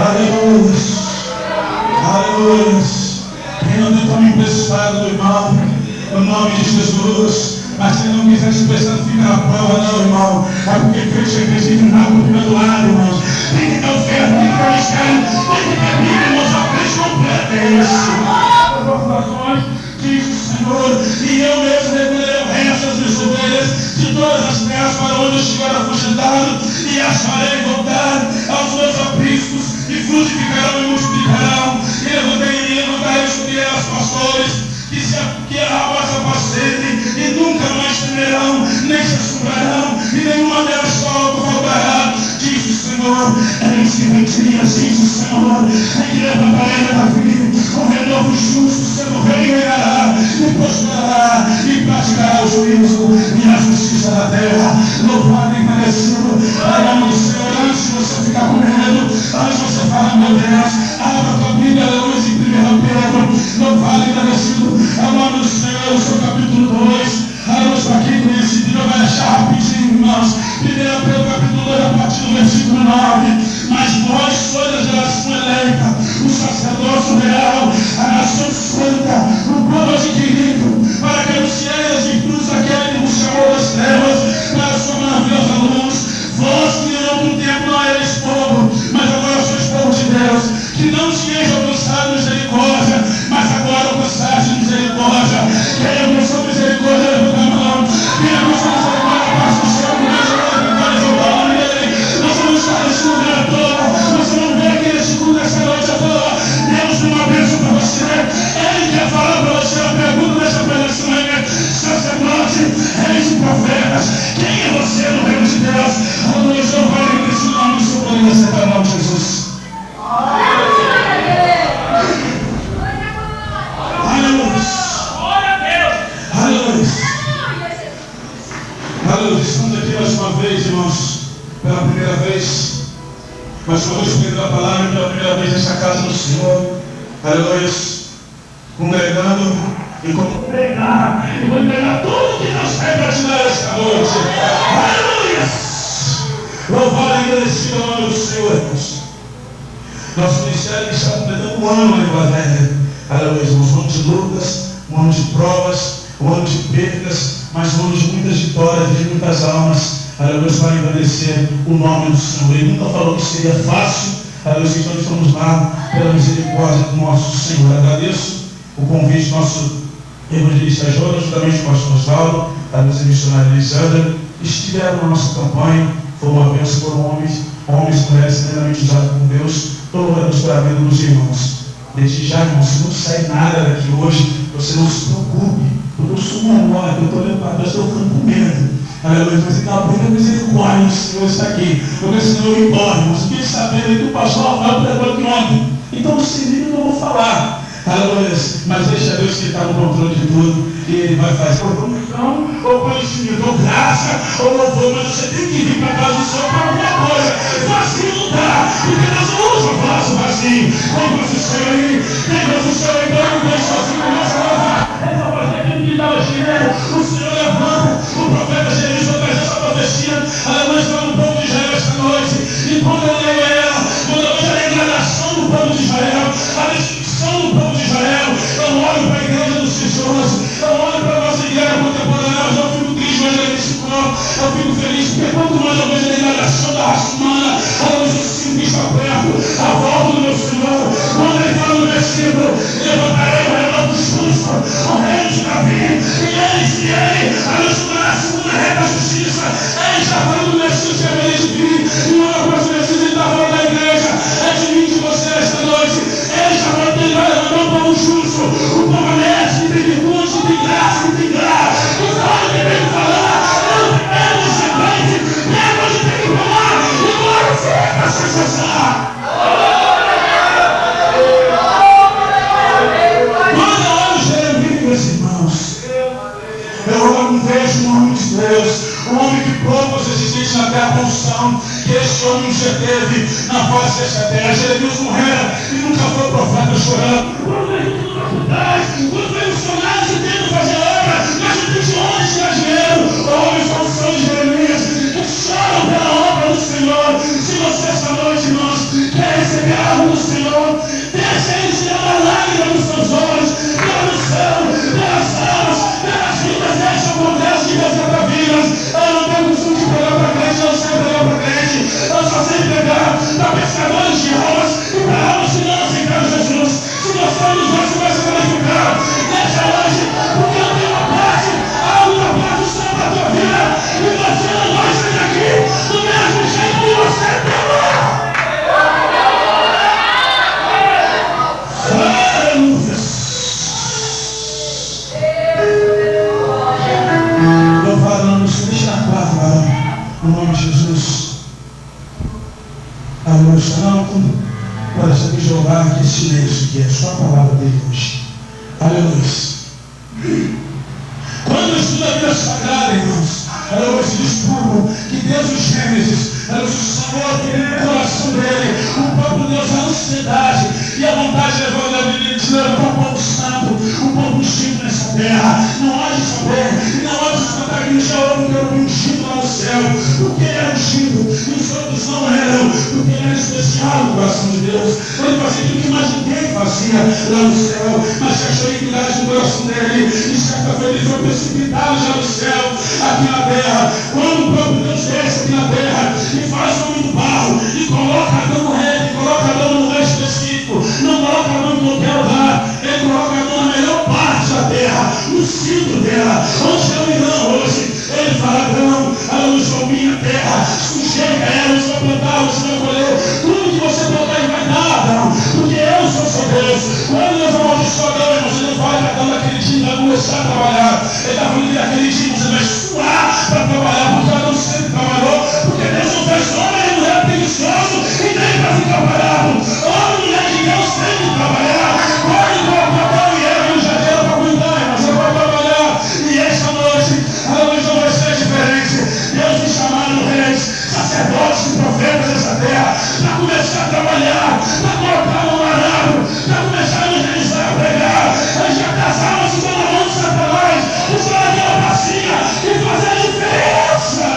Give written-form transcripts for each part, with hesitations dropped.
Aleluia. Aleluia. Quem não tem tome emprestado do irmão, no nome de Jesus. Mas se não quiser se emprestar, fica na prova, não, irmão. É porque crente acredita em água perdoado, irmão. Tem que ter oferta, tem que ter mistério, tem que ter Bíblia, irmão. Só crente completo é esse. Diz o Senhor, e eu mesmo recolherei o resto das ovelhas de todas as terras para onde eu estiver afugentado, e as farei voltar aos meus apriscos, e frutificarão e multiplicarão, e levantarei sobre elas pastores, que a voz apacentem, e nunca mais temerão, nem se assombrarão, e nenhuma delas faltará. Diz o Senhor, é isso que vem dias, diz o Senhor, é que levantarei Davi, com renovo justo, sendo rei, reinará, e prosperará, e praticará o juízo, e a justiça da terra. Louvado e agradecido, a nome do Senhor. Antes de você ficar com medo, antes de você falar, meu Deus, abra a tua Bíblia, aleluia, em 1 Pedro, louvado e agradecido, a nome do Senhor, o seu capítulo 2, aleluia, para quem conhece, Deus vai deixar rapidinho, irmãos. 1 Pedro, capítulo 2, a partir do versículo 9. Mas vós sois a geração eleita, o sacerdócio real, a nação santa, o povo adquirido, para que anuncieis as virtudes daquele que vos chamou das trevas para a sua maravilhosa luz. Vós que em outro tempo não erais povo, mas agora sois povo de Deus, que não tinhais alcançado misericórdia, mas agora alcançaste misericórdia. Quem alcançou misericórdia, levanta a mão. Quem alcançou misericórdia, passa o céu, com Deus, glória ao nome dele. Nós vamos estar nesse lugar à toa, você não vê aqui nesse culto nessa noite à toa. Deus tem uma bênção para você, Ele quer falar para você. A pergunta dessa pregação é: sacerdote, reis e profetas, quem é você no reino de Deus? Aleluia, eu vou nesse nome, seu poder acertar o nome de Jesus. Aleluia, estamos aqui mais uma vez, irmãos, pela primeira vez, mais uma vez pregando a palavra, pela primeira vez nessa casa do Senhor, aleluia, congregando e como pregar, e vou entregar tudo que Deus tem para te dar esta noite, aleluia, louvado e agradecido ao nome do Senhor, irmãos. Nosso ministério está completando um ano na Guadalajara, aleluia, irmãos, um ano de lutas, um ano de provas, um ano de perdas, mas um ano de muitas vitórias, de muitas almas, aleluia, para engrandecer o nome do Senhor. Ele nunca falou que seria fácil, aleluia, então estamos lá pela misericórdia do nosso Senhor. Agradeço o convite do nosso evangelista Jonas, juntamente com o pastor Osvaldo, a missionária Elisandra, estiveram na nossa campanha. Foi uma bênção, foram homens e mulheres tremendamente usados por Deus. Todos para a vida dos irmãos. Desde já, irmão, se não sai nada daqui hoje, você não se preocupe. Eu sou menor, eu estou olhando para trás, estou ficando com medo. Aleluia, mas então a primeira misericórdia do Senhor está aqui. Porque senão eu vou embora, irmãos. Fiquei sabendo que o pastor Rafael pregou aqui ontem. Então, se liga, eu não vou falar. Aleluia, mas deixa Deus que está no controle de tudo. E Ele vai fazer unção, ou conhecimento, ou graça, ou louvor. Mas você tem que vir para casa do Senhor para alguma coisa. Vazio não dá, porque Deus não usa o vaso vazio. Tem vaso seu aí, tem vaso seu aí, então não deixa assim, começa a louvar. Essa voz daquele que estava cheio, o Senhor levanta, o profeta Jeremias vai trazer essa profecia. Aleluia, está no povo de Israel esta noite. E quando eu leio ela, quando eu vejo a degradação do povo de Israel, a destruição do povo de Israel, eu olho para a igreja dos cristãos, eu olho para a nossa igreja contemporânea, mas eu fico triste, mas ele se eu fico feliz, porque quanto mais eu vejo a degradação da raça humana, eu sinto que está perto, a volta do meu Senhor. Quando ele fala no versículo: levantarei o relógio justo, o rei de Davi, e ele abençoará a segunda rei da justiça. Ele está falando do Messias que é de vir, e não é para o Messias, ele está falando da igreja, é de mim, de você esta noite. Ele está falando que ele vai levantar um povo justo, um povo honesto, que tem virtude, que tem graça, que tem graça, que sabe o que tem que falar. Quando eu olho Jeremias, meus irmãos, eu vejo o nome de Deus, o homem que propôs existência na terra com unção, que esse homem já teve na face dessa terra. Jeremias não era e nunca foi profeta chorando. Quando veio tudo na faculdade, quando veio missionários e tendo fazer obra, mas não tem de onde tirar dinheiro. Homens com unção de Jeremias, que choram pela obra do Senhor. Se você esta noite, irmãos, quer receber a Aleluia. Não, parece que Jeová que é silêncio, que é só a palavra dele hoje. Aleluia. Quando eu estudo a Bíblia Sagrada, irmãos, aleluia, se desculpam que Deus o Gênesis, aleluia, o Senhor que no coração dele, o próprio Deus, a ansiedade e a vontade levou de levar um povo santo, um povo ungido nessa terra. Não há de saber, e não há de cantar que já houve um ungido lá no céu, porque ele era ungido, e os outros não eram, porque ele era especial no coração de Deus. Ele fazia aquilo que mais ninguém fazia lá no céu, mas se achou iniquidade no coração dele, e certa vez ele foi precipitado já no céu, aqui na terra. Quando o próprio Deus desce aqui na terra e faz o homem do barro e coloca Adão no reino, coloca Adão no lugar específico, não coloca Adão em qualquer lugar, ele coloca Adão na melhor parte da terra, no centro dela, onde é o Irã hoje. Ele fala: Adão, a luz é minha terra, sujeiga ela, você vai plantar, você vai colher, tudo que você plantar e vai dar, Adão, porque eu sou seu Deus. Quando Deus amaldiçoa Adão, irmãos, ele não fala que Adão naquele dia vai começar a trabalhar, ele está falando que naquele dia você vai suar para trabalhar, porque Adão sempre trabalhou, porque Deus não fez homem e mulher preguiçoso e nem para ficar parado. Homem e mulher de Deus tem que trabalhar. Pode colocar Adão e Eva no jardim para cuidar, mas você vai trabalhar. E esta noite a luz não vai ser diferente. Deus me chamaram reis, sacerdotes e profetas dessa terra para começar a trabalhar, para colocar no arado, para começar a evangelizar, a pregar, a enxergar as almas que estão na mão de Satanás, usar aquela bacia e fazer a diferença.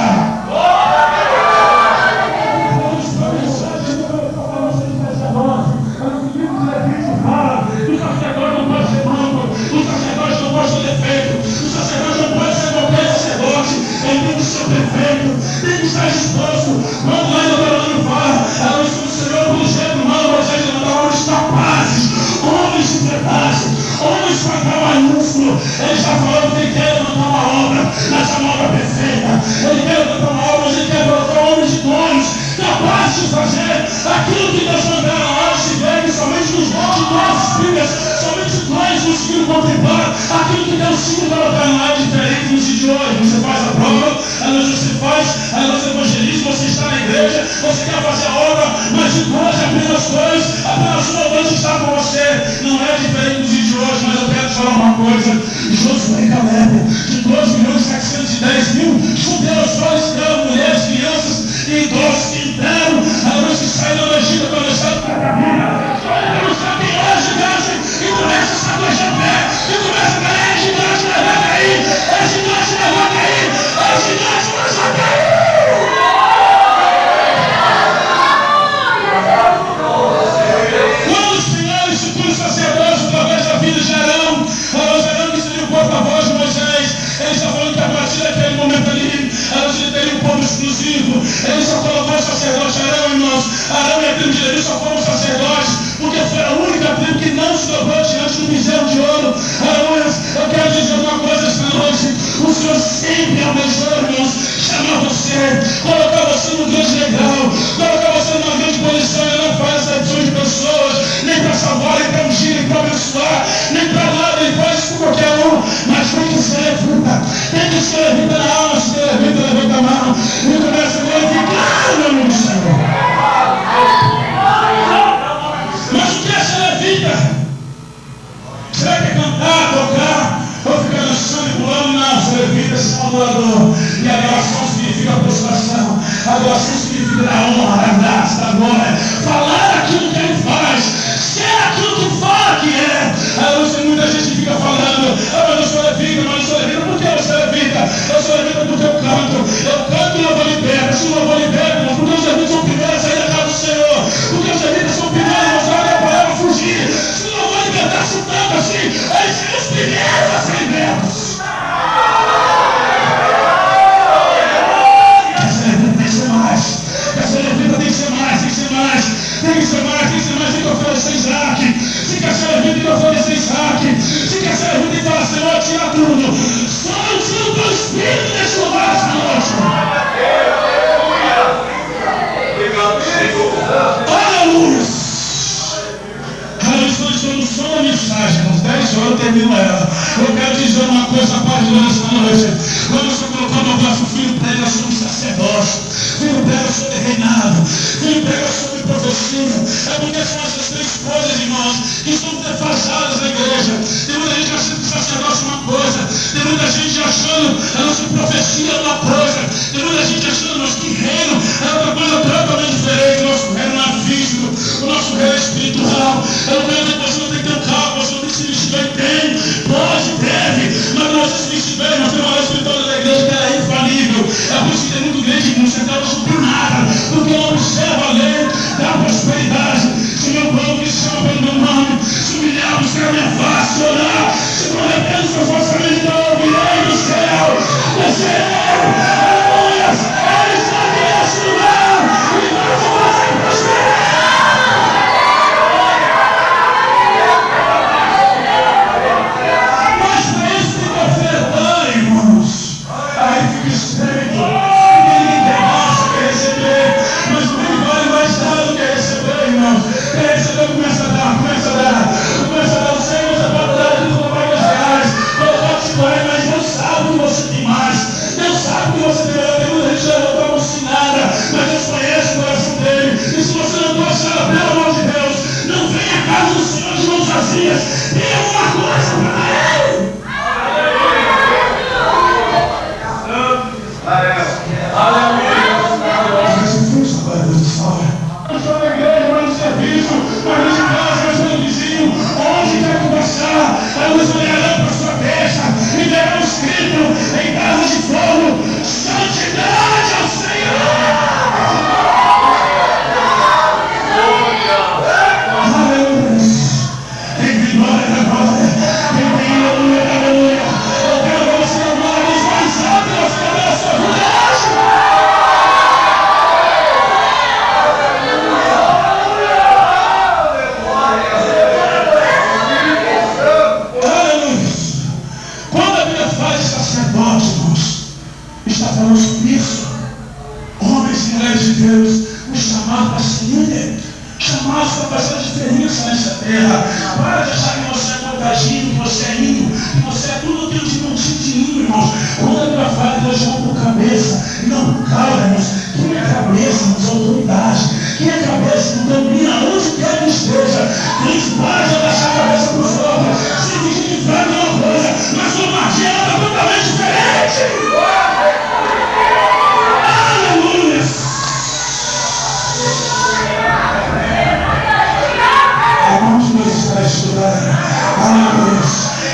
Perfeito, tem que estar disposto. Quando lá em Deuteronômio fala, a luz do Senhor, pelo jeito humano, Moisés levantar homens capazes, homens de verdade, homens com a maiúsculo. Ele está falando que ele quer levantar uma obra, mas é uma obra perfeita. Ele quer levantar uma obra, mas ele quer levantar homens idôneos, capazes de fazer aquilo que Deus mandou antes de ver, que somente os de nós, filhas, somente nós conseguimos contemplar aquilo que Deus tinha colocar no ar diferente nos dias de hoje. Você faz a prova, você faz, você evangeliza, você está na igreja, você quer fazer a obra, mas de hoje apenas uma voz está com você. Não é diferente dos dias de hoje, mas eu quero te falar uma coisa. Josué e Caleb, de 2.710.000 judeus, só escravos, mulheres, crianças e idosos que entraram, a luz que saíram do Egito para deixar o Catarina. Não sabe hoje, gigante, e começa a saber de pé, e começa a cair, é gigante, levanta aí, é gigante, levanta aí, é gigante, levanta aí. Quando o Senhor institui os sacerdotes através da vida de Arão, que seria o porta-voz de Moisés, ele está falando que a partir daquele momento ali, ele teria um povo exclusivo. Ele só colocou o sacerdote Arão, irmãos. Arão e a tribo de Levi só foram sacerdotes, porque foi a única tribo que não se dobrou diante do bezerro de ouro. Aleluia. Eu quero dizer uma coisa esta noite. O Senhor sempre almejou, irmãos, chamar você, colocar você num grande degrau, colocar você numa grande posição. Ele não faz exceção de pessoas, nem para salvar, nem para ungir, nem para abençoar, nem para nada. Ele faz isso com qualquer um, mas tem que ser levita. Tem que ser levita na alma. Se levita, levanta a mão e começa a glorificar o nome do Senhor. Mas o que é ser levita? Será que é cantar, tocar, ou ficar dançando e pulando? Não, ser levita é ser adorador. E adoração significa prostração. Adoração significa dar honra, dar graça, dar glória. Falar aquilo que ele faz. Ser aquilo que fala que é. Muita gente fica falando: mas eu sou levita, mas eu sou levita. Por que eu sou levita? Eu sou levita porque eu canto. Eu canto e eu vou liberto. Se eu vou liberto, porque os levitas são primeiros a sair da casa do Senhor. Porque os levitas são primeiros a mostrar a palavra fugir. Se eu vou libertar se tanto assim, eles serão os primeiros a ser libertos. Essa levita tem que ser mais. Essa levita tem que ser mais, tem que ser mais. Tem que ser mais, tem que ser mais. Tem que oferecer Isaac. Se quer ser levita, tem que oferecer Isaac. Se quer ser levita, tem que falar: Senhor, tira tudo. Só o tiro do Espírito nesse lugar essa noite. Aleluia. Estou no som da mensagem, às 10 horas eu termino ela. Eu quero dizer uma coisa a parte de esta noite. Quando você colocou no braço, filho, prega sobre sacerdócio, filho, prega sobre reinado, filho, prega sobre teologia é uma coisa, tem muita gente achando, mas que reino é outra coisa totalmente diferente. O nosso reino não é físico, o nosso reino é espiritual. Eu não quero dizer que você não tem que ter um carro, você não tem que se vestir bem, tem, pode, deve, mas não se vestir bem, nós temos uma espiritual da igreja que ela é infalível. É por isso que tem muito grande que não se acaba por nada, porque não observa a lei da prosperidade. Se meu povo que se chama pelo meu nome, se humilhar, buscar a minha face, orar, se prometer o seu forçamento, então eu virei do céu, aleluia, ele está aqui nesse lugar, e nós vamos prosperar. Mas para isso tem que ofertar, irmãos. Aí fica estranho, ninguém tem massa, quer receber, mas o que vale mais dar do que receber, irmãos. Quer receber, começa a dar, começa a dar. Não sei, você pode dar de tudo para reais, pode se correr, mas Deus sabe que você tem mais, Deus sabe que você tem melhor. Tem muita gente que não está ensinada, mas Deus conhece o coração dele. E se você não gosta, pelo amor de Deus, não venha à casa do Senhor de mãos vazias, tem alguma coisa para ele. Não só na igreja, mas no serviço, mas de casa, mas no vizinho, onde quer que passar, a luz olhará para sua testa e verá escrito em casa de fogo: santidade ao Senhor. Aleluia. Quem tem glória da glória, quem tem aleluia da aleluia. Eu quero ver você amar os mais altos aos cabeças da igreja. Está falando sobre isso. Homens e mulheres de Deus, nos chamados para ser líder, chamados para fazer a diferença nessa terra. Para de achar que você é contagino, que você é índio, que você é tudo aquilo que não tinha de índio, irmãos. Quando a Bíblia fala que Deus chama por cabeça e não por cauda, irmãos. Quem é cabeça não tem autoridade. Quem é cabeça não domina onde quer que esteja. Cristo para de abaixar a cabeça para os outros. Se fingir que faz uma coisa, mas sua magia é totalmente diferente. Aleluia! A mão de Deus está estudando. Aleluia!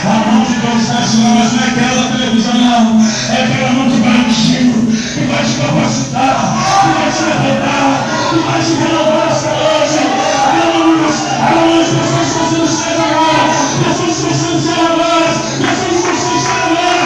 A mão de Deus está estudando, mas não é aquela televisão, não. É aquela mão que vai ungindo, que vai te capacitar, que vai te levantar, que vai te renovar essa noite. Aleluia! Aleluia! As pessoas estão sendo cheias agora. Pessoas estão sendo cheias agora. Pessoas estão sendo cheias agora.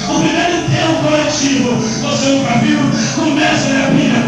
O primeiro enterro coletivo, você nunca viu? Começa a minha